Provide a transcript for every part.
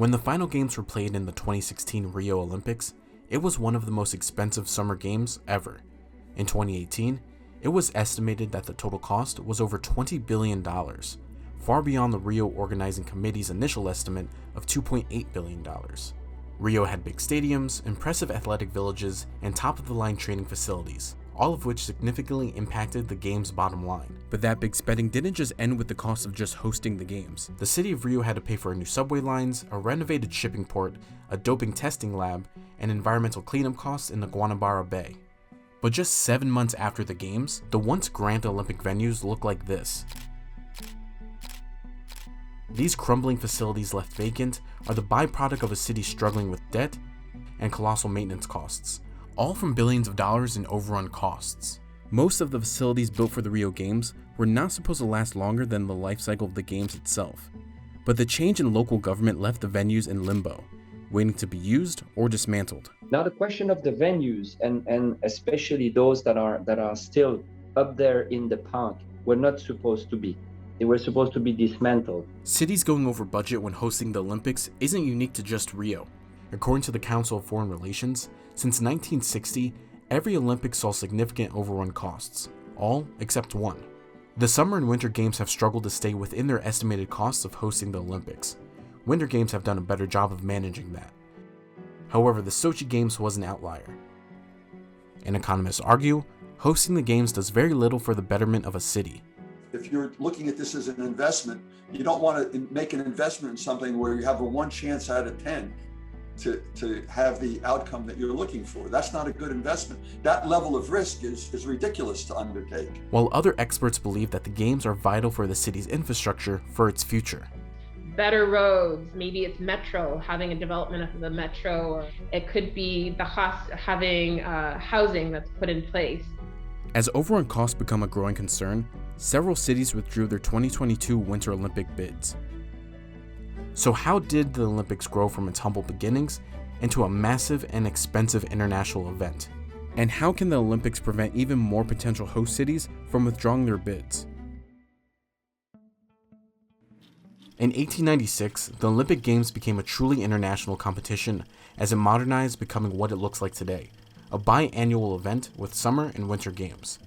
When the final games were played in the 2016 Rio Olympics, it was one of the most expensive summer games ever. In 2018, it was estimated that the total cost was over $20 billion, far beyond the Rio Organizing Committee's initial estimate of $2.8 billion. Rio had big stadiums, impressive athletic villages, and top-of-the-line training facilities, all of which significantly impacted the game's bottom line. But that big spending didn't just end with the cost of just hosting the games. The city of Rio had to pay for new subway lines, a renovated shipping port, a doping testing lab, and environmental cleanup costs in the Guanabara Bay. But just 7 months after the games, the once grand Olympic venues look like this. These crumbling facilities left vacant are the byproduct of a city struggling with debt and colossal maintenance costs, all from billions of dollars in overrun costs. Most of the facilities built for the Rio Games were not supposed to last longer than the life cycle of the games itself, but the change in local government left the venues in limbo, waiting to be used or dismantled. Now the question of the venues, and especially those that are still up there in the park, were not supposed to be. They were supposed to be dismantled. Cities going over budget when hosting the Olympics isn't unique to just Rio. According to the Council of Foreign Relations, since 1960, every Olympics saw significant overrun costs, all except one. The Summer and Winter Games have struggled to stay within their estimated costs of hosting the Olympics. Winter Games have done a better job of managing that. However, the Sochi Games was an outlier. And economists argue, hosting the Games does very little for the betterment of a city. If you're looking at this as an investment, you don't want to make an investment in something where you have a 1 chance out of 10 to have the outcome that you're looking for. That's not a good investment. That level of risk is ridiculous to undertake. While other experts believe that the games are vital for the city's infrastructure for its future. Better roads, maybe it's metro, having a development of the metro, or it could be the having housing that's put in place. As overrun costs become a growing concern, several cities withdrew their 2022 Winter Olympic bids. So how did the Olympics grow from its humble beginnings into a massive and expensive international event? And how can the Olympics prevent even more potential host cities from withdrawing their bids? In 1896, the Olympic Games became a truly international competition as it modernized, becoming what it looks like today, a biannual event with Summer and Winter Games.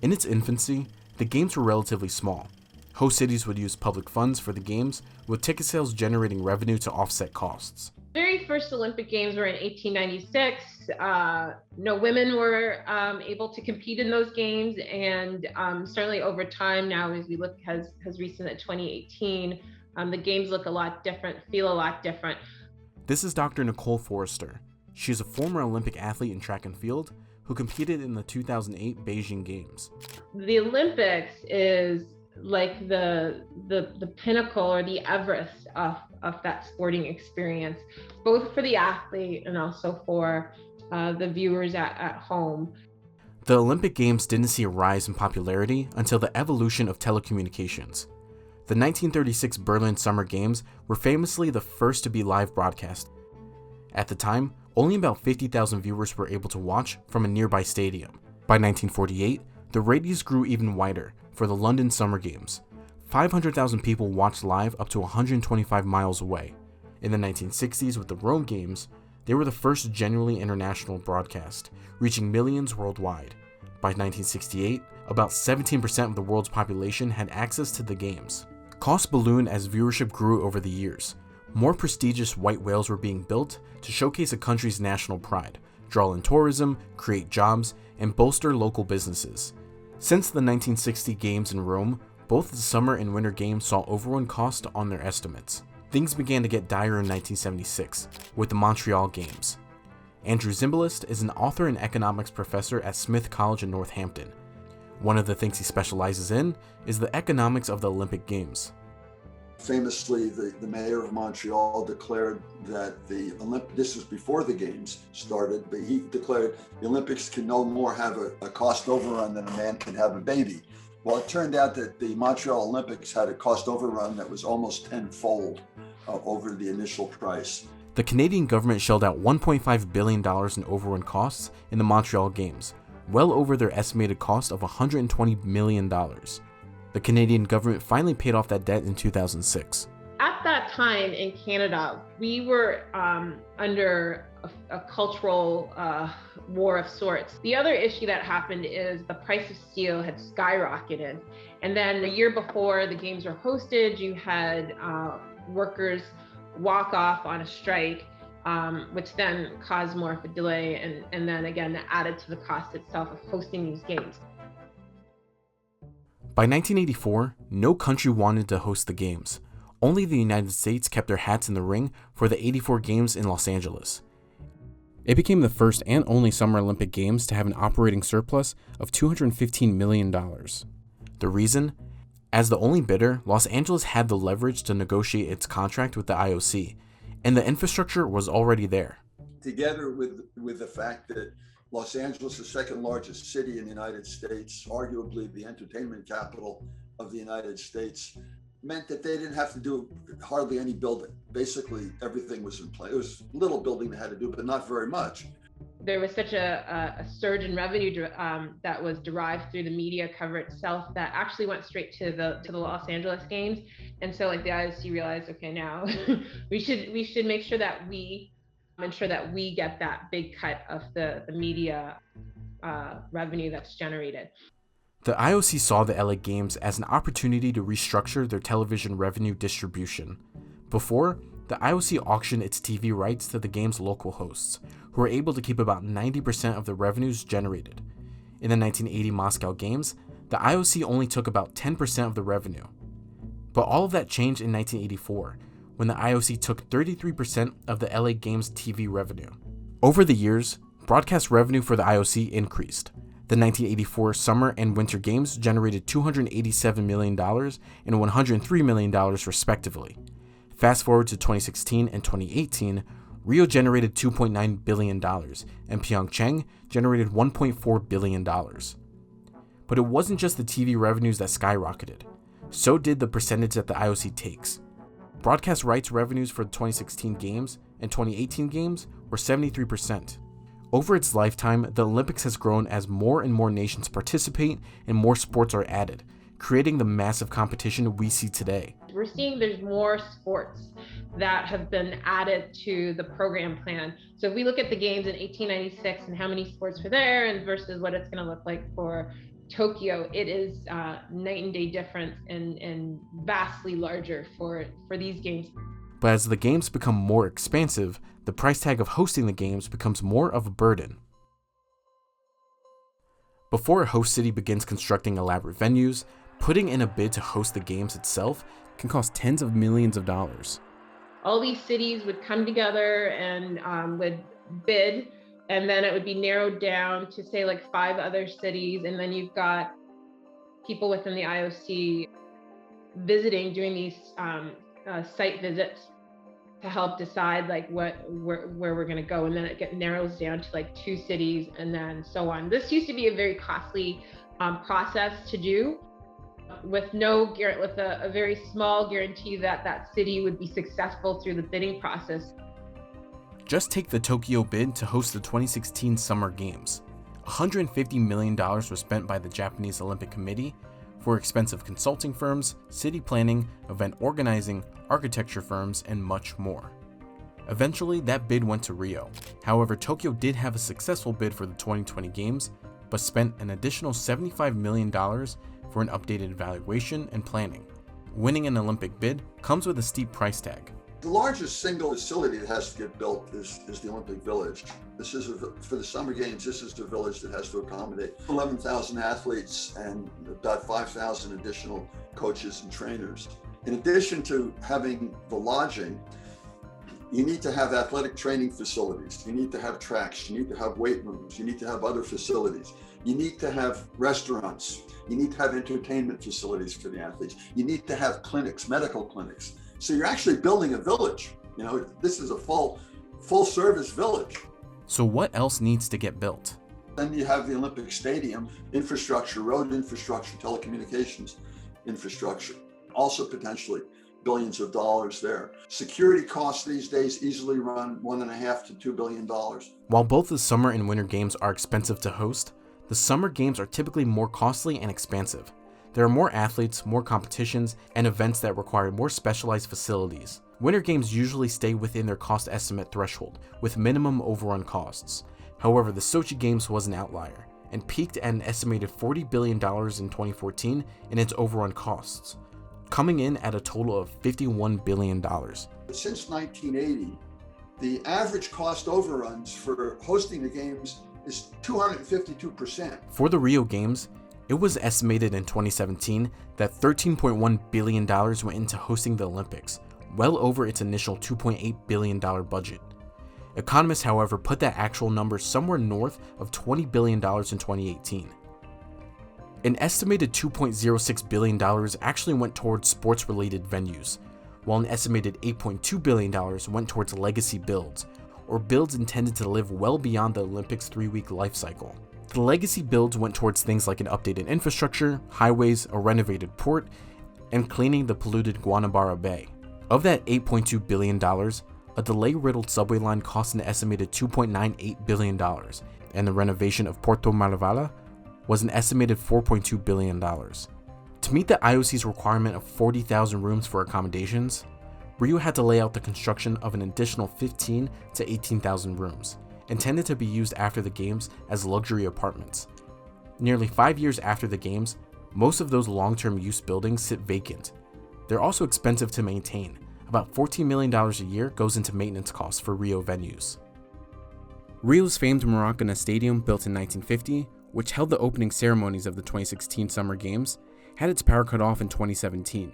In its infancy, the Games were relatively small. Host cities would use public funds for the Games, with ticket sales generating revenue to offset costs. The very first Olympic Games were in 1896. No women were able to compete in those games, and certainly over time now, as we look as recent as 2018, the games look a lot different, feel a lot different. This is Dr. Nicole Forrester. She is a former Olympic athlete in track and field who competed in the 2008 Beijing Games. The Olympics is like the pinnacle or the Everest of that sporting experience, both for the athlete and also for the viewers at home. The Olympic Games didn't see a rise in popularity until the evolution of telecommunications. The 1936 Berlin Summer Games were famously the first to be live broadcast. At the time, only about 50,000 viewers were able to watch from a nearby stadium. By 1948, the radius grew even wider for the London Summer Games. 500,000 people watched live up to 125 miles away. In the 1960s with the Rome Games, they were the first genuinely international broadcast, reaching millions worldwide. By 1968, about 17% of the world's population had access to the games. Costs ballooned as viewership grew over the years. More prestigious white whales were being built to showcase a country's national pride, draw in tourism, create jobs, and bolster local businesses. Since the 1960 Games in Rome, both the Summer and Winter Games saw overrun costs on their estimates. Things began to get dire in 1976 with the Montreal Games. Andrew Symbolism is an author and economics professor at Smith College in Northampton. One of the things he specializes in is the economics of the Olympic Games. Famously, the mayor of Montreal declared that this was before the Games started, but he declared the Olympics can no more have a cost overrun than a man can have a baby. Well, it turned out that the Montreal Olympics had a cost overrun that was almost tenfold over the initial price. The Canadian government shelled out $1.5 billion in overrun costs in the Montreal Games, well over their estimated cost of $120 million. The Canadian government finally paid off that debt in 2006. At at that time in Canada, we were under a cultural war of sorts. The other issue that happened is the price of steel had skyrocketed. And then the year before the games were hosted, you had workers walk off on a strike, which then caused more of a delay and then again added to the cost itself of hosting these games. By 1984, no country wanted to host the games. Only the United States kept their hats in the ring for the 84 games in Los Angeles. It became the first and only Summer Olympic Games to have an operating surplus of $215 million. The reason? As the only bidder, Los Angeles had the leverage to negotiate its contract with the IOC, and the infrastructure was already there. Together with the fact that Los Angeles, the second largest city in the United States, arguably the entertainment capital of the United States, meant that they didn't have to do hardly any building. Basically, everything was in place. It was little building they had to do, but not very much. There was such a surge in revenue that was derived through the media cover itself that actually went straight to the Los Angeles games. And so like the IOC realized, okay, now we should make sure that we ensure that we get that big cut of the media revenue that's generated. The IOC saw the LA Games as an opportunity to restructure their television revenue distribution. Before, the IOC auctioned its TV rights to the game's local hosts, who were able to keep about 90% of the revenues generated. In the 1980 Moscow Games, the IOC only took about 10% of the revenue. But all of that changed in 1984, when the IOC took 33% of the LA Games TV revenue. Over the years, broadcast revenue for the IOC increased. The 1984 Summer and Winter Games generated $287 million and $103 million respectively. Fast forward to 2016 and 2018, Rio generated $2.9 billion and Pyeongchang generated $1.4 billion. But it wasn't just the TV revenues that skyrocketed. So did the percentage that the IOC takes. Broadcast rights revenues for the 2016 games and 2018 games were 73%. Over its lifetime, the Olympics has grown as more and more nations participate and more sports are added, creating the massive competition we see today. We're seeing there's more sports that have been added to the program plan. So if we look at the games in 1896 and how many sports were there and versus what it's going to look like for Tokyo, it is night and day difference and vastly larger for these games. But as the games become more expansive, the price tag of hosting the games becomes more of a burden. Before a host city begins constructing elaborate venues, putting in a bid to host the games itself can cost tens of millions of dollars. All these cities would come together and would bid, and then it would be narrowed down to say like 5 other cities, and then you've got people within the IOC visiting, doing these site visits to help decide like where we're going to go, and then it narrows down to like 2 cities and then so on. This used to be a very costly process to do, with a very small guarantee that that city would be successful through the bidding process. Just take the Tokyo bid to host the 2016 Summer Games. $150 million was spent by the Japanese Olympic Committee for expensive consulting firms, city planning, event organizing, architecture firms, and much more. Eventually, that bid went to Rio. However, Tokyo did have a successful bid for the 2020 Games, but spent an additional $75 million for an updated evaluation and planning. Winning an Olympic bid comes with a steep price tag. The largest single facility that has to get built is the Olympic Village. This is for the Summer Games. This is the village that has to accommodate 11,000 athletes and about 5,000 additional coaches and trainers. In addition to having the lodging, you need to have athletic training facilities. You need to have tracks. You need to have weight rooms. You need to have other facilities. You need to have restaurants. You need to have entertainment facilities for the athletes. You need to have clinics, medical clinics. So you're actually building a village. You know, this is a full service village. So what else needs to get built? Then you have the Olympic Stadium, infrastructure, road infrastructure, telecommunications infrastructure. Also potentially billions of dollars there. Security costs these days easily run $1.5 to $2 billion. While both the Summer and Winter Games are expensive to host, the Summer Games are typically more costly and expansive. There are more athletes, more competitions, and events that require more specialized facilities. Winter Games usually stay within their cost estimate threshold, with minimum overrun costs. However, the Sochi Games was an outlier, and peaked at an estimated $40 billion in 2014 in its overrun costs, coming in at a total of $51 billion. Since 1980, the average cost overruns for hosting the games is 252%. For the Rio Games, it was estimated in 2017 that $13.1 billion went into hosting the Olympics, well over its initial $2.8 billion budget. Economists, however, put that actual number somewhere north of $20 billion in 2018. An estimated $2.06 billion actually went towards sports-related venues, while an estimated $8.2 billion went towards legacy builds, or builds intended to live well beyond the Olympics' 3-week life cycle. The legacy builds went towards things like an updated infrastructure, highways, a renovated port, and cleaning the polluted Guanabara Bay. Of that $8.2 billion, a delay-riddled subway line cost an estimated $2.98 billion, and the renovation of Porto Malavala was an estimated $4.2 billion. To meet the IOC's requirement of 40,000 rooms for accommodations, Rio had to lay out the construction of an additional 15 to 18,000 rooms, intended to be used after the games as luxury apartments. Nearly 5 years after the games, most of those long-term use buildings sit vacant. They're also expensive to maintain. About $14 million a year goes into maintenance costs for Rio venues. Rio's famed Maracana Stadium, built in 1950, which held the opening ceremonies of the 2016 Summer Games, had its power cut off in 2017,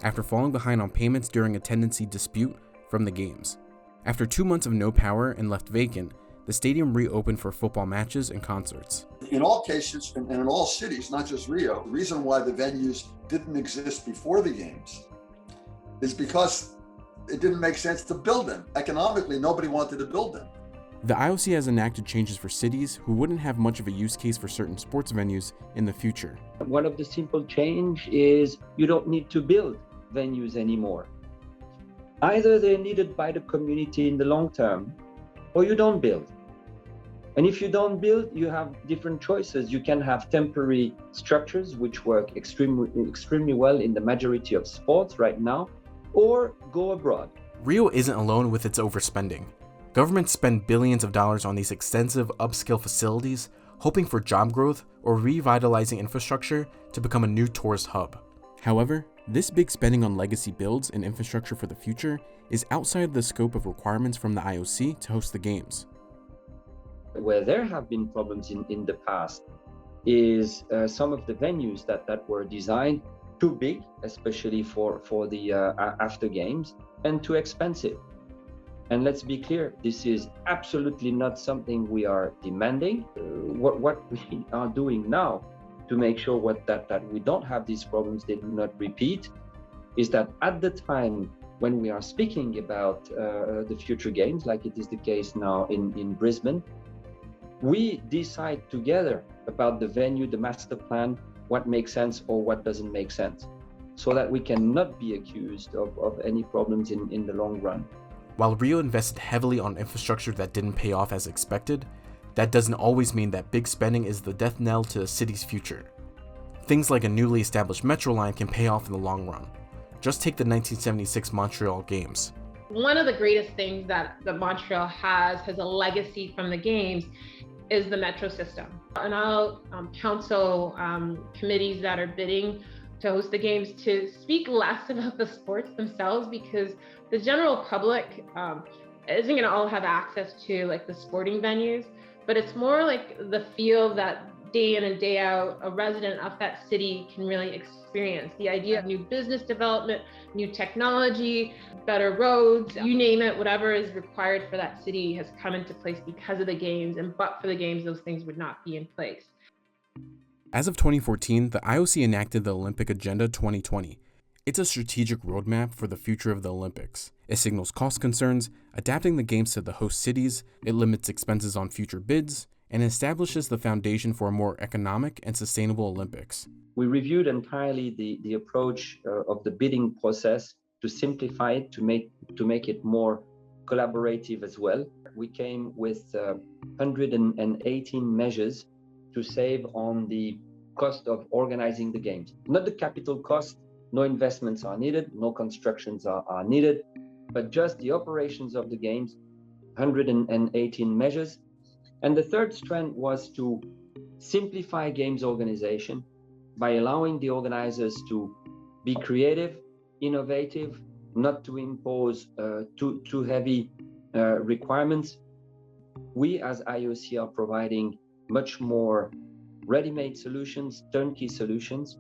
after falling behind on payments during a tenancy dispute from the games. After 2 months of no power and left vacant, the stadium reopened for football matches and concerts. In all cases, and in all cities, not just Rio, the reason why the venues didn't exist before the games is because it didn't make sense to build them. Economically, nobody wanted to build them. The IOC has enacted changes for cities who wouldn't have much of a use case for certain sports venues in the future. One of the simple change is you don't need to build venues anymore. Either they're needed by the community in the long term, or you don't build. And if you don't build, you have different choices. You can have temporary structures, which work extremely well in the majority of sports right now, or go abroad. Rio isn't alone with its overspending. Governments spend billions of dollars on these extensive upscale facilities, hoping for job growth or revitalizing infrastructure to become a new tourist hub. However, this big spending on legacy builds and infrastructure for the future is outside the scope of requirements from the IOC to host the games. Where there have been problems in the past is some of the venues that were designed too big, especially for the after games, and too expensive. And let's be clear, this is absolutely not something we are demanding. What we are doing now to make sure that we don't have these problems, they do not repeat, is that at the time when we are speaking about the future games, like it is the case now in Brisbane, we decide together about the venue, the master plan, what makes sense or what doesn't make sense, so that we cannot be accused of any problems in the long run. While Rio invested heavily on infrastructure that didn't pay off as expected, that doesn't always mean that big spending is the death knell to the city's future. Things like a newly established metro line can pay off in the long run. Just take the 1976 Montreal Games. One of the greatest things that Montreal has a legacy from the games, is the metro system. And I'll counsel committees that are bidding to host the games to speak less about the sports themselves, because the general public isn't going to all have access to like the sporting venues, but it's more like the feel that day in and day out a resident of that city can really experience. The idea of new business development, new technology, better roads, you name it, whatever is required for that city has come into place because of the games, and but for the games, those things would not be in place. As of 2014, the IOC enacted the Olympic Agenda 2020. It's a strategic roadmap for the future of the Olympics. It signals cost concerns, adapting the games to the host cities, it limits expenses on future bids, and establishes the foundation for a more economic and sustainable Olympics. We reviewed entirely the approach of the bidding process to simplify it, to make it more collaborative as well. We came with 118 measures to save on the cost of organizing the games. Not the capital cost, no investments are needed, no constructions are needed, but just the operations of the games, 118 measures. And the third strand was to simplify games organization by allowing the organizers to be creative, innovative, not to impose too heavy requirements. We as IOC are providing much more ready-made solutions, turnkey solutions,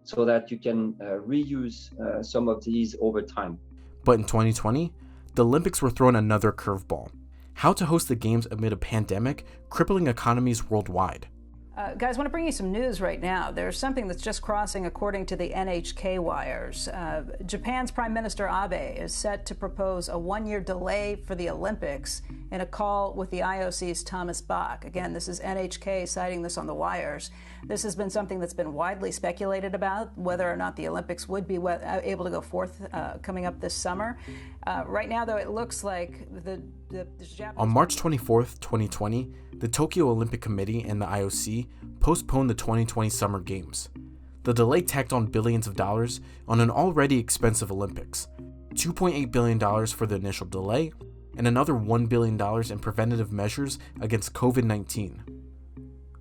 so that you can reuse some of these over time. But in 2020, the Olympics were thrown another curveball: how to host the games amid a pandemic crippling economies worldwide. Guys, I want to bring you some news right now. There's something that's just crossing according to the NHK wires. Japan's Prime Minister Abe is set to propose a one-year delay for the Olympics in a call with the IOC's Thomas Bach. Again, this is NHK citing this on the wires. This has been something that's been widely speculated about, whether or not the Olympics would be able to go forth coming up this summer. Right now, though, it looks like the Japanese... On March 24th, 2020, the Tokyo Olympic Committee and the IOC postponed the 2020 Summer Games. The delay tacked on billions of dollars on an already expensive Olympics, $2.8 billion for the initial delay, and another $1 billion in preventative measures against COVID-19.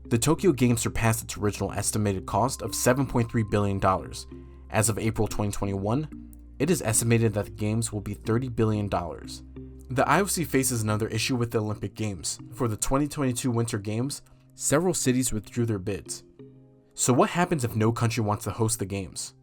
The Tokyo Games surpassed its original estimated cost of $7.3 billion. As of April 2021, it is estimated that the Games will be $30 billion. The IOC faces another issue with the Olympic Games. For the 2022 Winter Games, several cities withdrew their bids. So what happens if no country wants to host the Games?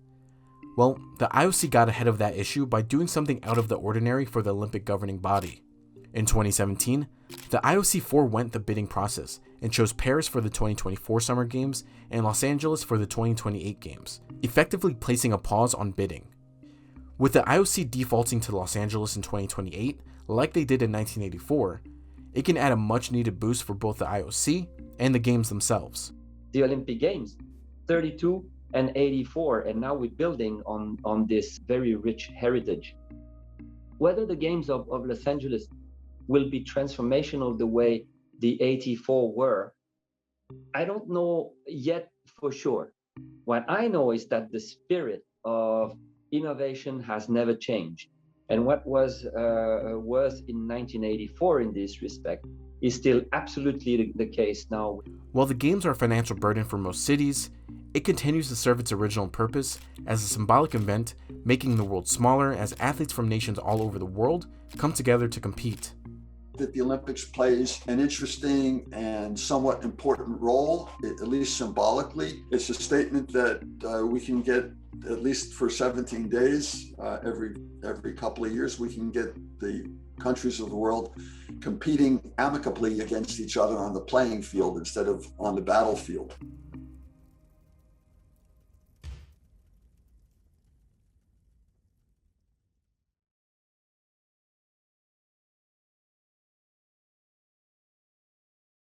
Well, the IOC got ahead of that issue by doing something out of the ordinary for the Olympic governing body. In 2017, the IOC forewent the bidding process and chose Paris for the 2024 Summer Games and Los Angeles for the 2028 Games, effectively placing a pause on bidding. With the IOC defaulting to Los Angeles in 2028, like they did in 1984, it can add a much-needed boost for both the IOC and the Games themselves. The Olympic Games, 32 and 84, and now we're building on this very rich heritage. Whether the Games of Los Angeles will be transformational the way the 84 were, I don't know yet for sure. What I know is that the spirit of innovation has never changed. And what was in 1984 in this respect is still absolutely the case now. While the Games are a financial burden for most cities, it continues to serve its original purpose as a symbolic event, making the world smaller as athletes from nations all over the world come together to compete. That the Olympics plays an interesting and somewhat important role, at least symbolically. It's a statement that we can get, at least for 17 days, every couple of years, we can get the countries of the world competing amicably against each other on the playing field instead of on the battlefield.